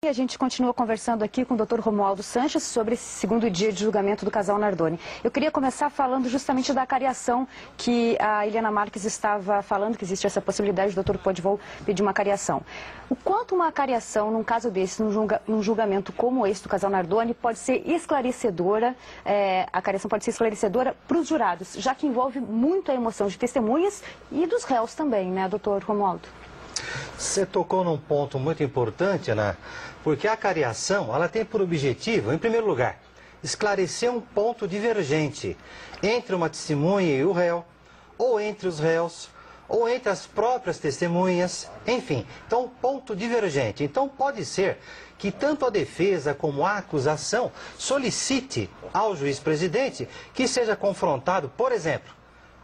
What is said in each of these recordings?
E a gente continua conversando aqui com o Dr. Romualdo Sanches sobre esse segundo dia de julgamento do casal Nardoni. Eu queria começar falando justamente da cariação que a Eliana Marques estava falando, que existe essa possibilidade, o Dr. Podvol pedir uma cariação. O quanto uma cariação, num caso desse, num julgamento como esse do casal Nardoni, pode ser esclarecedora, a cariação pode ser esclarecedora para os jurados, já que envolve muito a emoção de testemunhas e dos réus também, né, Dr. Romualdo? Você tocou num ponto muito importante, Ana, porque a cariação, ela tem por objetivo, em primeiro lugar, esclarecer um ponto divergente entre uma testemunha e o réu, ou entre os réus, ou entre as próprias testemunhas, enfim. Então, um ponto divergente. Então, pode ser que tanto a defesa como a acusação solicite ao juiz-presidente que seja confrontado, por exemplo,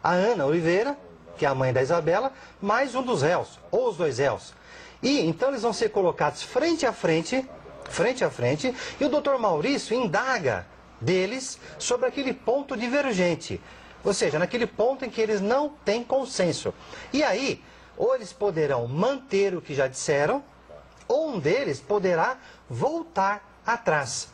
a Ana Oliveira, que é a mãe da Isabela, mais um dos réus, ou os dois réus. E então eles vão ser colocados frente a frente, e o doutor Maurício indaga deles sobre aquele ponto divergente. Ou seja, naquele ponto em que eles não têm consenso. E aí, ou eles poderão manter o que já disseram, ou um deles poderá voltar atrás.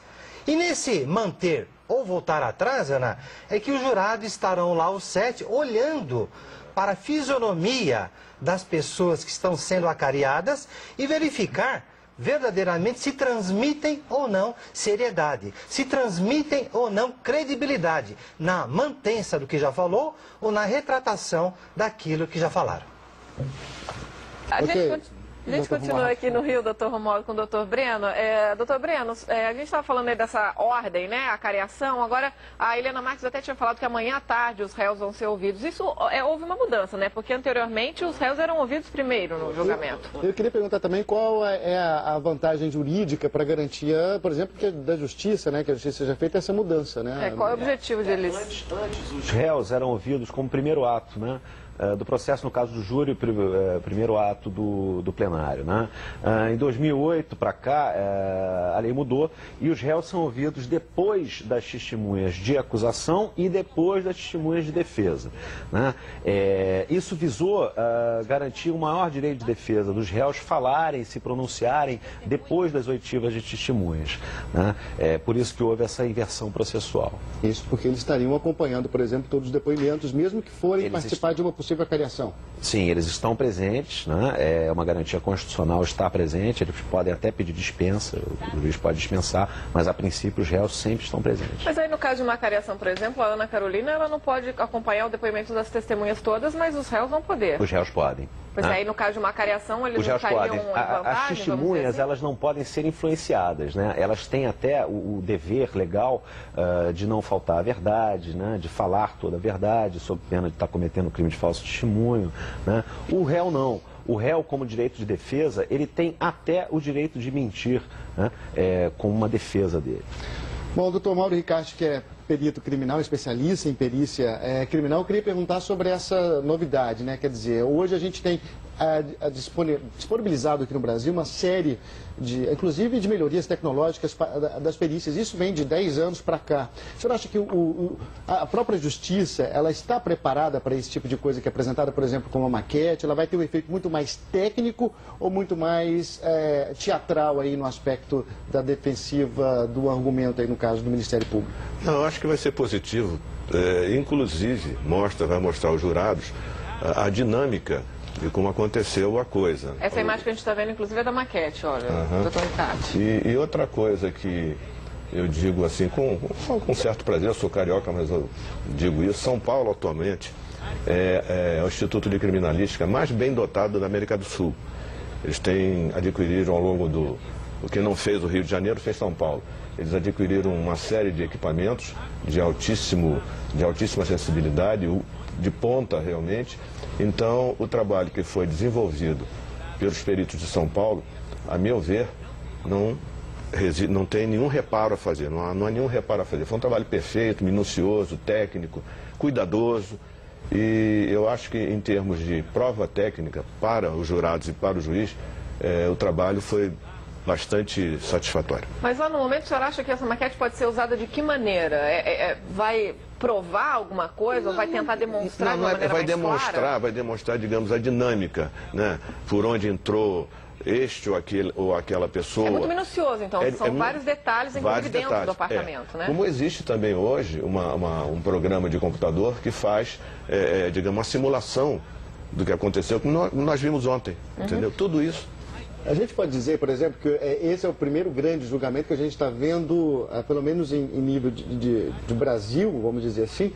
E nesse manter ou voltar atrás, Ana, é que os jurados estarão lá, os 7, olhando para a fisionomia das pessoas que estão sendo acariadas e verificar verdadeiramente se transmitem ou não seriedade, se transmitem ou não credibilidade na mantença do que já falou ou na retratação daquilo que já falaram. A gente continua aqui no Rio, doutor Romualdo, com o doutor Breno. Doutor Breno, a gente estava falando aí dessa ordem, né, a cariação. Agora, a Eliana Marques até tinha falado que amanhã à tarde os réus vão ser ouvidos. Isso houve uma mudança, né? Porque anteriormente os réus eram ouvidos primeiro no julgamento. Eu queria perguntar também qual é a vantagem jurídica para garantia, por exemplo, da justiça, né? Que a justiça seja feita essa mudança, né? Qual é o objetivo deles? Antes os réus eram ouvidos como primeiro ato, né? Do processo, no caso do júri, primeiro ato do plenário, né? Em 2008 para cá, a lei mudou e os réus são ouvidos depois das testemunhas de acusação e depois das testemunhas de defesa, né? Isso visou garantir um maior direito de defesa dos réus falarem, se pronunciarem depois das oitivas de testemunhas, né? Por isso que houve essa inversão processual. Isso porque eles estariam acompanhando, por exemplo, todos os depoijuízes, mesmo que forem participar de uma possível cariação. Sim, eles estão presentes, né? É uma garantia constitucional estar presente, eles podem até pedir dispensa, o juiz pode dispensar, mas a princípio os réus sempre estão presentes. Mas aí no caso de uma cariação, por exemplo, a Ana Carolina, ela não pode acompanhar o depoimento das testemunhas todas, mas os réus vão poder. Os réus podem. Pois aí no caso de uma cariação, eles não estariam em vantagem, as testemunhas, assim? Elas não podem ser influenciadas, né? Elas têm até o dever legal de não faltar à verdade, né? De falar toda a verdade, sob pena de estar cometendo crime de falso testemunho, né? O réu não. O réu, como direito de defesa, ele tem até o direito de mentir, né? Como uma defesa dele. Bom, o doutor Mauro Ricardo, que é perito criminal, especialista em perícia criminal, eu queria perguntar sobre essa novidade, né? Quer dizer, hoje a gente tem disponibilizado aqui no Brasil uma série inclusive de melhorias tecnológicas das perícias. Isso vem de 10 anos para cá. O senhor acha que a própria justiça, ela está preparada para esse tipo de coisa que é apresentada, por exemplo, como uma maquete? Ela vai ter um efeito muito mais técnico ou muito mais teatral aí no aspecto da defensiva do argumento aí no caso do Ministério Público? Não, eu acho que vai ser positivo. Inclusive, vai mostrar aos jurados a dinâmica de como aconteceu a coisa. Essa imagem que a gente está vendo, inclusive, é da maquete, olha, doutor Ricardo. E outra coisa que eu digo assim, com certo prazer, eu sou carioca, mas eu digo isso, São Paulo atualmente é o Instituto de Criminalística mais bem dotado da América do Sul. Eles adquiriram ao longo o que não fez o Rio de Janeiro, fez São Paulo. Eles adquiriram uma série de equipamentos de altíssima sensibilidade, de ponta realmente. Então, o trabalho que foi desenvolvido pelos peritos de São Paulo, a meu ver, não tem nenhum reparo a fazer, não há nenhum reparo a fazer. Foi um trabalho perfeito, minucioso, técnico, cuidadoso, e eu acho que em termos de prova técnica para os jurados e para o juiz, o trabalho foi bastante satisfatório. Mas lá no momento o senhor acha que essa maquete pode ser usada de que maneira? Vai provar alguma coisa ou vai tentar demonstrar de uma maneira mais clara? Vai demonstrar, digamos, a dinâmica, né? Por onde entrou este ou aquela pessoa. É muito minucioso, então. São vários detalhes, inclusive dentro do apartamento, né? Como existe também hoje um programa de computador que faz, digamos, uma simulação do que aconteceu, como nós vimos ontem, entendeu? Tudo isso. A gente pode dizer, por exemplo, que esse é o primeiro grande julgamento que a gente está vendo, pelo menos em nível de Brasil, vamos dizer assim,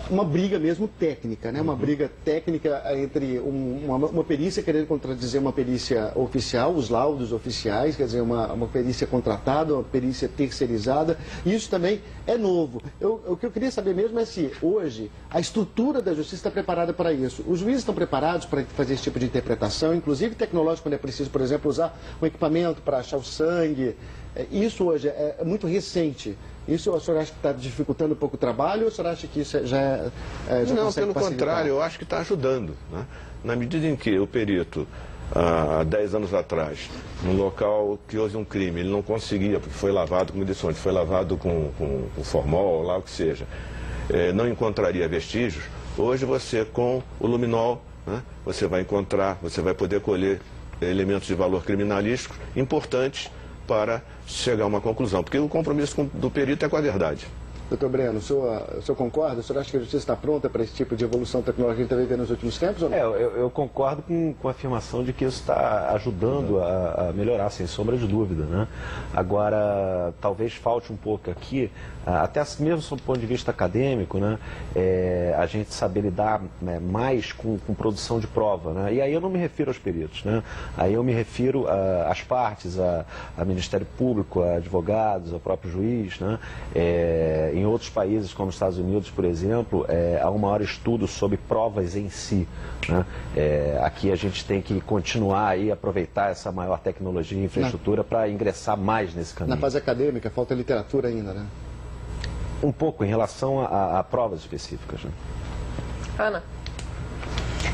uma briga mesmo técnica, né? Uma briga técnica entre uma perícia querendo contradizer uma perícia oficial, os laudos oficiais, quer dizer, uma perícia contratada, uma perícia terceirizada. Isso também é novo. O que eu queria saber mesmo é se hoje a estrutura da justiça está preparada para isso. Os juízes estão preparados para fazer esse tipo de interpretação, inclusive tecnológico, quando é preciso, por exemplo, usar um equipamento para achar o sangue. Isso hoje é muito recente. Isso o senhor acha que está dificultando um pouco o trabalho ou o senhor acha que isso já não, consegue pelo facilitar? contrário, eu acho que está ajudando, né? Na medida em que o perito, há 10 anos atrás, no local que houve um crime, ele não conseguia, porque foi lavado, como eu disse ontem, foi lavado com formol, lá o que seja, não encontraria vestígios. Hoje você, com o luminol, né, você vai encontrar, você vai poder colher elementos de valor criminalístico importantes para chegar a uma conclusão, porque o compromisso do perito é com a verdade. Doutor Breno, o senhor concorda? O senhor acha que a justiça está pronta para esse tipo de evolução tecnológica que a gente está vivendo nos últimos tempos? Ou não? Eu concordo com a afirmação de que isso está ajudando a melhorar, sem sombra de dúvida, né? Agora, talvez falte um pouco aqui, até mesmo sob o ponto de vista acadêmico, né? A gente saber lidar, né, mais com produção de prova, né? E aí eu não me refiro aos peritos, né? Aí eu me refiro às partes, a Ministério Público, a advogados, ao próprio juiz, né? Em outros países, como os Estados Unidos, por exemplo, há um maior estudo sobre provas em si, né? Aqui a gente tem que continuar aí a aproveitar essa maior tecnologia e infraestrutura para ingressar mais nesse caminho. Na fase acadêmica, falta literatura ainda, né? Um pouco em relação a provas específicas, né? Ana.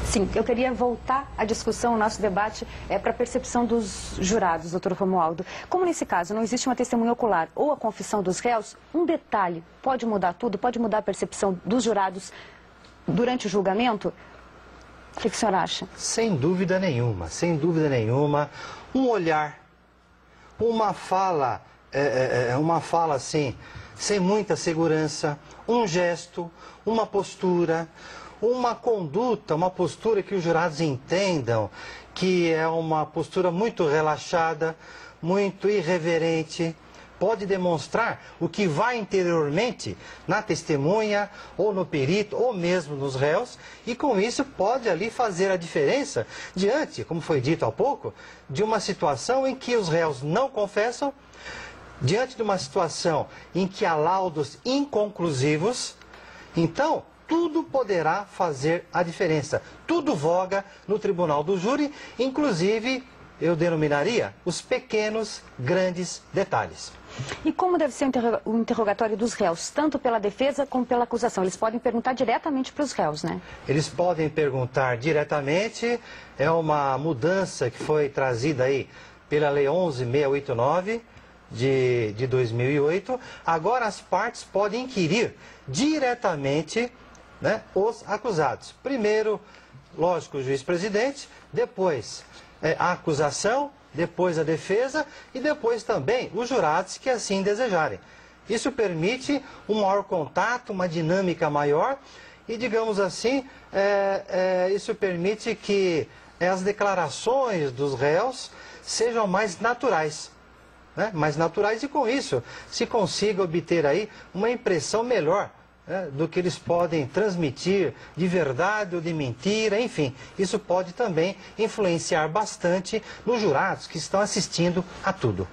Sim, eu queria voltar à discussão, o nosso debate para a percepção dos jurados, doutor Romualdo. Como nesse caso não existe uma testemunha ocular ou a confissão dos réus, um detalhe pode mudar tudo? Pode mudar a percepção dos jurados durante o julgamento? O que o senhor acha? Sem dúvida nenhuma, sem dúvida nenhuma. Um olhar, uma fala assim, sem muita segurança, um gesto, uma postura, uma conduta, uma postura que os jurados entendam que é uma postura muito relaxada, muito irreverente, pode demonstrar o que vai interiormente na testemunha, ou no perito, ou mesmo nos réus, e com isso pode ali fazer a diferença diante, como foi dito há pouco, de uma situação em que os réus não confessam, diante de uma situação em que há laudos inconclusivos. Então, tudo poderá fazer a diferença. Tudo voga no tribunal do júri, inclusive, eu denominaria, os pequenos, grandes detalhes. E como deve ser o interrogatório dos réus, tanto pela defesa como pela acusação? Eles podem perguntar diretamente para os réus, né? Eles podem perguntar diretamente, é uma mudança que foi trazida aí pela Lei 11.689, de 2008. Agora as partes podem inquirir diretamente, né, os acusados. Primeiro, lógico, o juiz-presidente, depois a acusação, depois a defesa e depois também os jurados que assim desejarem. Isso permite um maior contato, uma dinâmica maior e, digamos assim, isso permite que as declarações dos réus sejam mais naturais. Né? Mais naturais e com isso se consiga obter aí uma impressão melhor, né, do que eles podem transmitir de verdade ou de mentira, enfim. Isso pode também influenciar bastante nos jurados que estão assistindo a tudo.